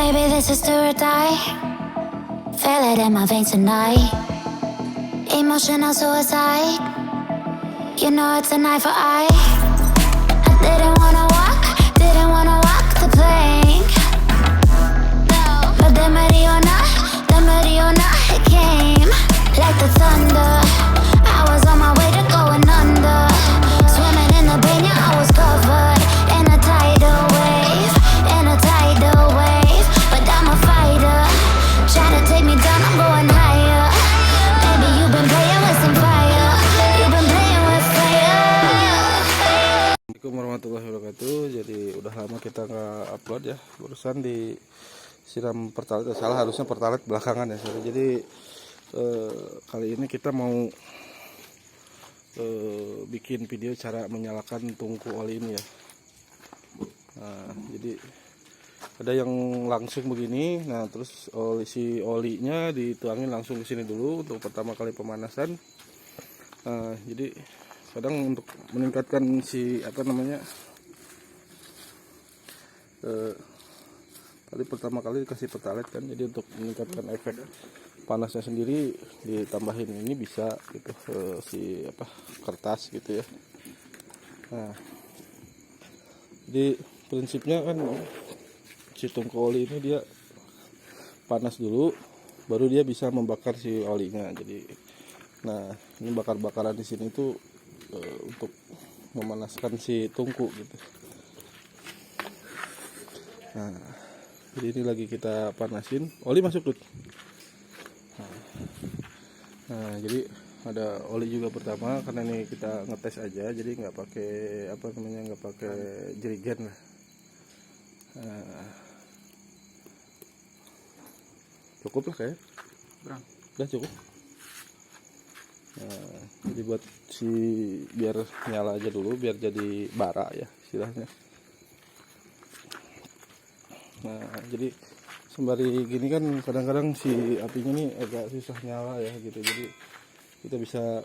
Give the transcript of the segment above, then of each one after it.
Baby, this is do or die. Feel it in my veins tonight. Emotional suicide. You know it's an eye for eye. I didn't wanna walk the plank. But the Mariona, it came like the thunder. I was on my way to going under. Swimming in the pain, yeah, I was covered in a tidal wave, But I'm a fighter, try to take me down, I'm going higher. Baby, you've been playing with some fire. You've been playing with fire. Assalamualaikum warahmatullahi wabarakatuh. Jadi udah lama kita nggak upload ya. Barusan disiram pertalite, salah harusnya pertalite belakangan ya. Jadi kali ini kita mau bikin video cara menyalakan tungku oli ini ya. Nah, jadi ada yang langsung begini. Nah, terus olinya dituangin langsung ke sini dulu untuk pertama kali pemanasan. Jadi kadang untuk meningkatkan tadi pertama kali dikasih pertalite kan, jadi untuk meningkatkan efek panasnya sendiri ditambahin ini bisa gitu kertas gitu ya. Nah, jadi prinsipnya kan si tungku oli ini dia panas dulu baru dia bisa membakar si olinya. Jadi nah, ini bakar-bakaran di sini tuh untuk memanaskan si tungku gitu. Nah, jadi ini lagi kita panasin, oli masuk tuh. Nah, jadi ada oli juga pertama karena ini kita ngetes aja, jadi nggak pakai jerigen lah. Cukup lah kayak, udah cukup. Nah, jadi buat biar nyala aja dulu, biar jadi bara ya istilahnya. Nah, jadi sembari gini kan kadang-kadang si apinya nih agak susah nyala ya gitu. Jadi kita bisa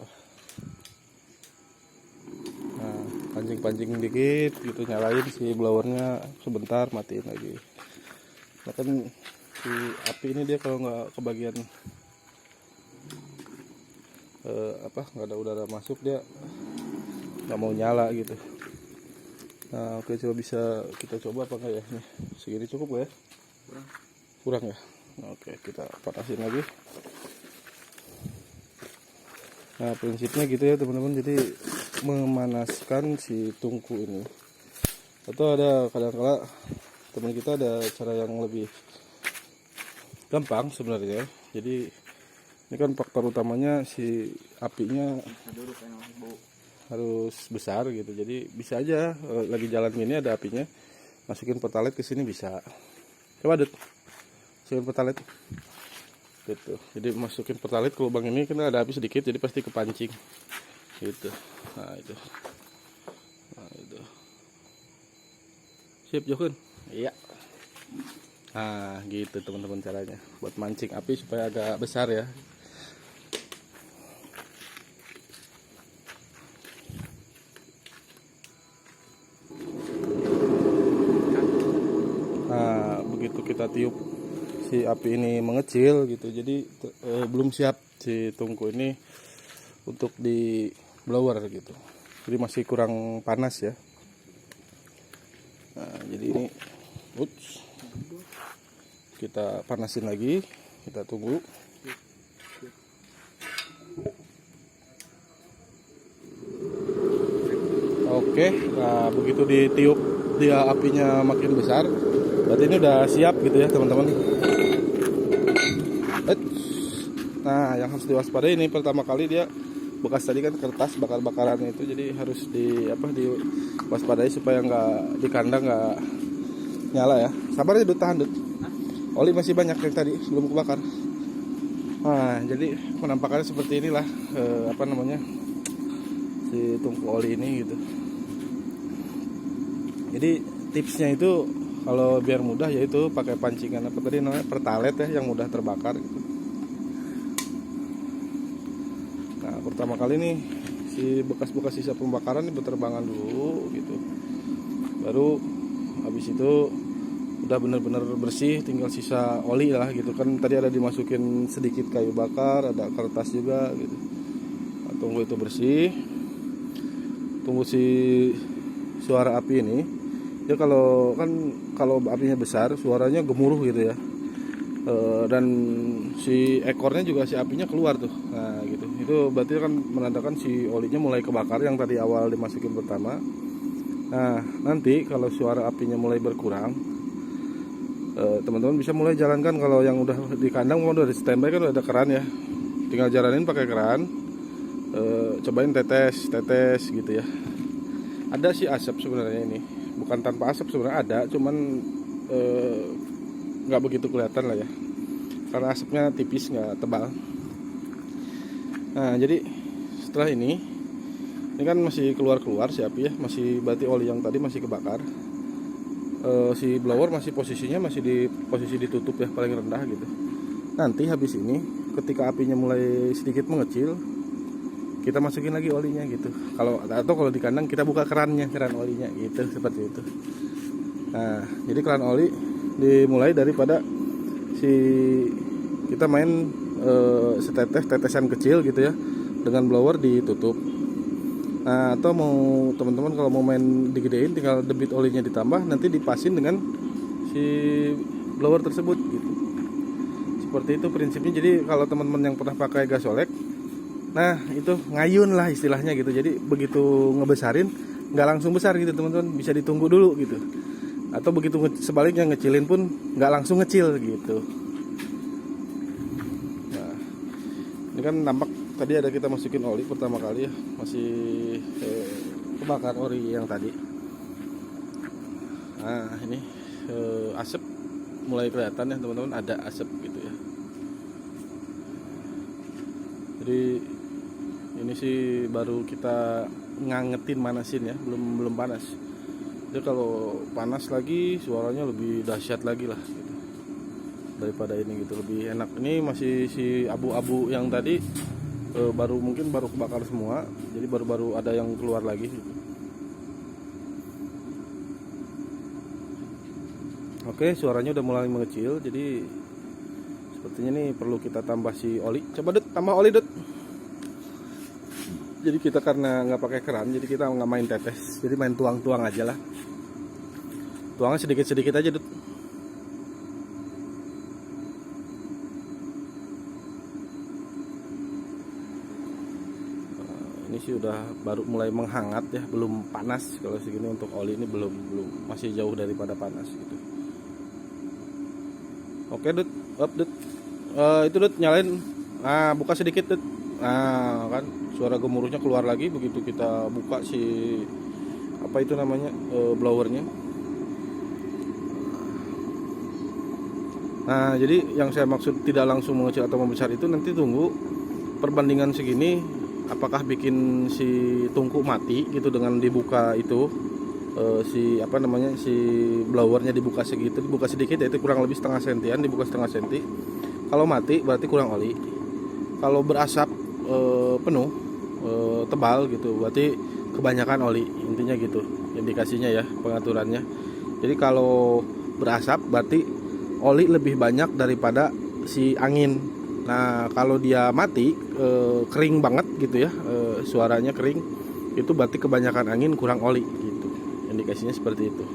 pancing-pancing dikit gitu, nyalain si blowernya sebentar, matiin lagi. Nah kan si api ini dia kalau nggak kebagian nggak ada udara masuk, dia nggak mau nyala gitu. Nah, oke, coba bisa kita coba apa enggak ya? Nih, segini cukup gak ya? Kurang ya? Oke, kita panasin lagi. Nah, prinsipnya gitu ya teman-teman. Jadi memanaskan si tungku ini. Atau ada kadang-kala teman kita ada cara yang lebih gampang sebenarnya. Jadi ini kan faktor utamanya si apinya harus besar gitu. Jadi bisa aja lagi jalan gini ada apinya, masukin pertalite ke sini bisa. Coba Dut, masukin pertalite gitu. Jadi masukin pertalite ke lubang ini, karena ada api sedikit jadi pasti kepancing gitu. Nah itu sip Jokun. Iya. Nah gitu teman-teman caranya buat mancing api supaya agak besar ya. Nah, begitu kita tiup si api ini mengecil gitu, jadi belum siap si tungku ini untuk di blower gitu, jadi masih kurang panas ya. Nah, jadi ini kita panasin lagi, kita tunggu. Oke, nah begitu ditiup dia apinya makin besar, berarti ini udah siap gitu ya teman-teman. Nah, yang harus diwaspadai ini pertama kali dia bekas tadi kan kertas bakar-bakaran itu, jadi harus diwaspadai supaya nggak di kandang nggak nyala ya. Sabar aja Dut, tahan Dut. Oli masih banyak yang tadi belum kebakar. Nah, jadi penampakannya seperti inilah si tungku oli ini gitu. Jadi tipsnya itu kalau biar mudah yaitu pakai pancingan pertalite ya, yang mudah terbakar gitu. Nah, pertama kali nih si bekas-bekas sisa pembakaran ini berterbangan dulu gitu. Baru habis itu udah benar-benar bersih, tinggal sisa oli lah gitu kan. Tadi ada dimasukin sedikit kayu bakar, ada kertas juga gitu. Nah, tunggu itu bersih, tunggu si suara api ini ya. Kalau apinya besar suaranya gemuruh gitu ya. Dan si ekornya juga si apinya keluar tuh. Nah gitu, itu berarti kan menandakan si olinya mulai kebakar yang tadi awal dimasukin pertama. Nah nanti kalau suara apinya mulai berkurang, teman-teman bisa mulai jalankan. Kalau yang udah di kandang udah di standby kan udah ada keran ya, tinggal jalanin pakai keran. Cobain tetes gitu ya. Ada sih asap sebenarnya, ini bukan tanpa asap sebenarnya ada, cuman nggak begitu kelihatan lah ya, karena asapnya tipis, nggak tebal. Nah jadi setelah ini kan masih keluar si api ya, masih berarti oli yang tadi masih kebakar. Si blower masih posisinya masih di posisi ditutup ya, paling rendah gitu. Nanti habis ini ketika apinya mulai sedikit mengecil, kita masukin lagi olinya gitu. Kalau di kandang kita buka keran olinya gitu, seperti itu. Nah jadi keran oli dimulai daripada kita main tetesan kecil gitu ya, dengan blower ditutup. Nah atau mau teman-teman kalau mau main digedein, tinggal debit olinya ditambah, nanti dipasin dengan si blower tersebut gitu. Seperti itu prinsipnya. Jadi kalau teman-teman yang pernah pakai gas olek, nah itu ngayun lah istilahnya gitu. Jadi begitu ngebesarin nggak langsung besar gitu teman-teman, bisa ditunggu dulu gitu. Atau begitu sebaliknya ngecilin pun nggak langsung ngecil gitu. Nah ini kan nampak tadi ada kita masukin oli pertama kali ya, masih kebakar ori yang tadi. Nah ini asap mulai kelihatan ya teman-teman, ada asap gitu ya. Jadi ini sih baru kita ngangetin, manasin ya, belum panas. Jadi kalau panas lagi suaranya lebih dahsyat lagi lah gitu, daripada ini gitu, lebih enak. Ini masih si abu-abu yang tadi mungkin baru kebakar semua, jadi baru ada yang keluar lagi gitu. Oke, suaranya udah mulai mengecil, jadi sepertinya nih perlu kita tambah si oli. Coba tambah oli Jadi kita karena nggak pakai keran, jadi kita nggak main tetes, jadi main tuang aja lah. Tuangnya sedikit aja ini sih udah baru mulai menghangat ya, belum panas. Kalau segini untuk oli ini belum masih jauh daripada panas gitu. Oke itu nyalain. Nah buka sedikit nah kan suara gemuruhnya keluar lagi begitu kita buka si apa itu namanya blowernya. Nah jadi yang saya maksud tidak langsung mengecil atau membesar itu nanti tunggu perbandingan segini, apakah bikin si tungku mati gitu dengan dibuka itu si blowernya dibuka segitu, dibuka sedikit yaitu kurang lebih setengah sentian, dibuka setengah senti. Kalau mati berarti kurang oli. Kalau berasap penuh tebal gitu berarti kebanyakan oli, intinya gitu indikasinya ya, pengaturannya. Jadi kalau berasap berarti oli lebih banyak daripada si angin. Nah kalau dia mati kering banget gitu ya, suaranya kering, itu berarti kebanyakan angin kurang oli gitu, indikasinya seperti itu.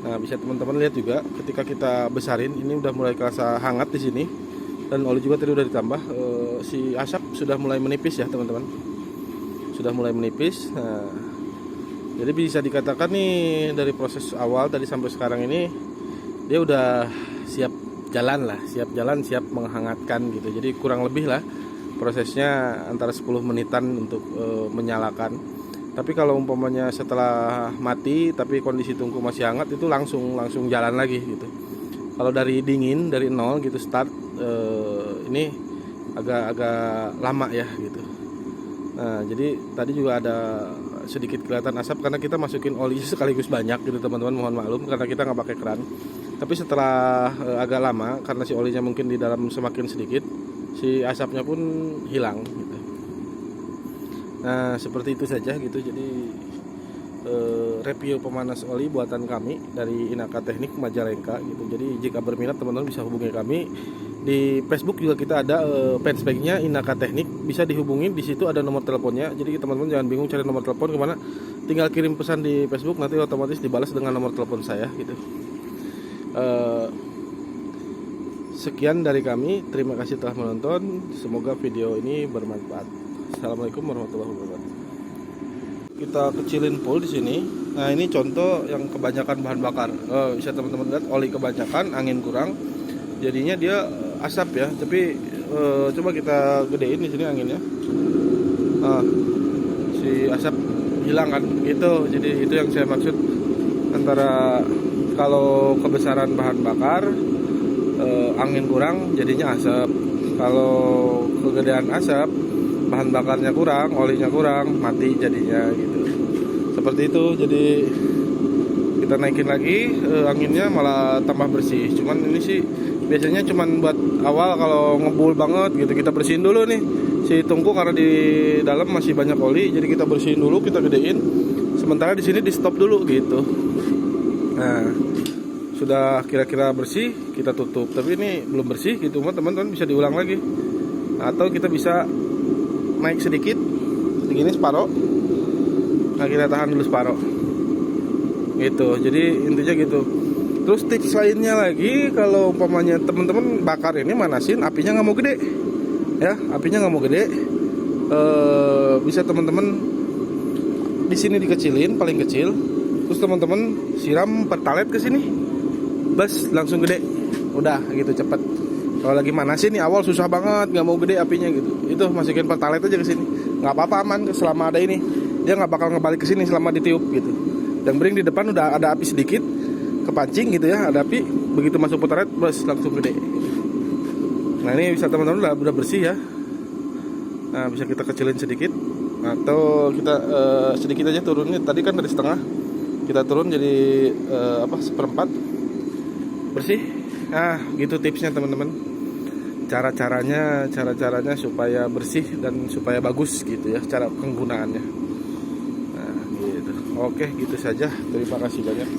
Nah bisa teman-teman lihat juga ketika kita besarin ini udah mulai kerasa hangat di sini, dan oli juga tadi udah ditambah. Si asap sudah mulai menipis ya teman-teman, sudah mulai menipis. Nah, jadi bisa dikatakan nih dari proses awal tadi sampai sekarang ini dia udah siap jalan, siap menghangatkan gitu. Jadi kurang lebih lah prosesnya antara 10 menitan untuk menyalakan. Tapi kalau umpamanya setelah mati tapi kondisi tungku masih hangat, itu langsung jalan lagi gitu. Kalau dari dingin, dari nol gitu start, ini agak lama ya gitu. Nah jadi tadi juga ada sedikit kelihatan asap karena kita masukin oli sekaligus banyak gitu teman-teman, mohon maklum karena kita nggak pakai keran. Tapi setelah agak lama, karena si olinya mungkin di dalam semakin sedikit, si asapnya pun hilang gitu. Nah seperti itu saja gitu. Jadi review pemanas oli buatan kami dari Inaka Teknik Majalengka gitu. Jadi jika berminat teman-teman bisa hubungi kami di Facebook juga, kita ada fanspage-nya Inaka Teknik, bisa dihubungi. Di situ ada nomor teleponnya. Jadi teman-teman jangan bingung cari nomor telepon kemana, tinggal kirim pesan di Facebook, nanti otomatis dibalas dengan nomor telepon saya gitu. Sekian dari kami, terima kasih telah menonton. Semoga video ini bermanfaat. Assalamualaikum warahmatullahi wabarakatuh. Kita kecilin full di sini. Nah, ini contoh yang kebanyakan bahan bakar. Bisa teman-teman lihat, oli kebanyakan, angin kurang. Jadinya dia asap ya. Tapi coba kita gedein di sini anginnya. Si asap hilang kan gitu. Jadi itu yang saya maksud, antara kalau kebesaran bahan bakar, angin kurang jadinya asap. Kalau kegedean asap, bahan bakarnya kurang, olinya kurang, mati jadinya gitu. Seperti itu. Jadi kita naikin lagi anginnya, malah tambah bersih. Cuman ini sih biasanya cuman buat awal, kalau ngebul banget gitu kita bersihin dulu nih si tungku, karena di dalam masih banyak oli. Jadi kita bersihin dulu, kita gedein. Sementara di sini di stop dulu gitu. Nah, sudah kira-kira bersih kita tutup. Tapi ini belum bersih gitu, teman-teman bisa diulang lagi. Atau kita bisa naik sedikit segini separuh, nah kita tahan dulu separuh gitu. Jadi intinya gitu. Terus tips lainnya lagi, kalau umpamanya teman-teman bakar ini manasin, apinya nggak mau gede ya, apinya nggak mau gede, bisa teman-teman di sini dikecilin paling kecil, terus teman-teman siram pertalite ke sini, bas langsung gede, udah gitu cepet. Kalau lagi manasin nih awal susah banget, nggak mau gede apinya gitu. Itu masukin pertalite aja ke sini, nggak apa-apa, aman selama ada ini. Dia nggak bakal ngebalik ke sini selama ditiup gitu. Yang penting di depan udah ada api sedikit, kepancing gitu ya, ada api. Begitu masuk pertalite, bas langsung gede. Nah ini bisa teman-teman udah bersih ya. Nah bisa kita kecilin sedikit, atau kita sedikit aja turunnya. Tadi kan dari setengah, kita turun jadi seperempat, bersih. Nah gitu tipsnya teman-teman. Cara-caranya supaya bersih dan supaya bagus gitu ya, cara penggunaannya. Nah gitu. Oke, gitu saja. Terima kasih banyak.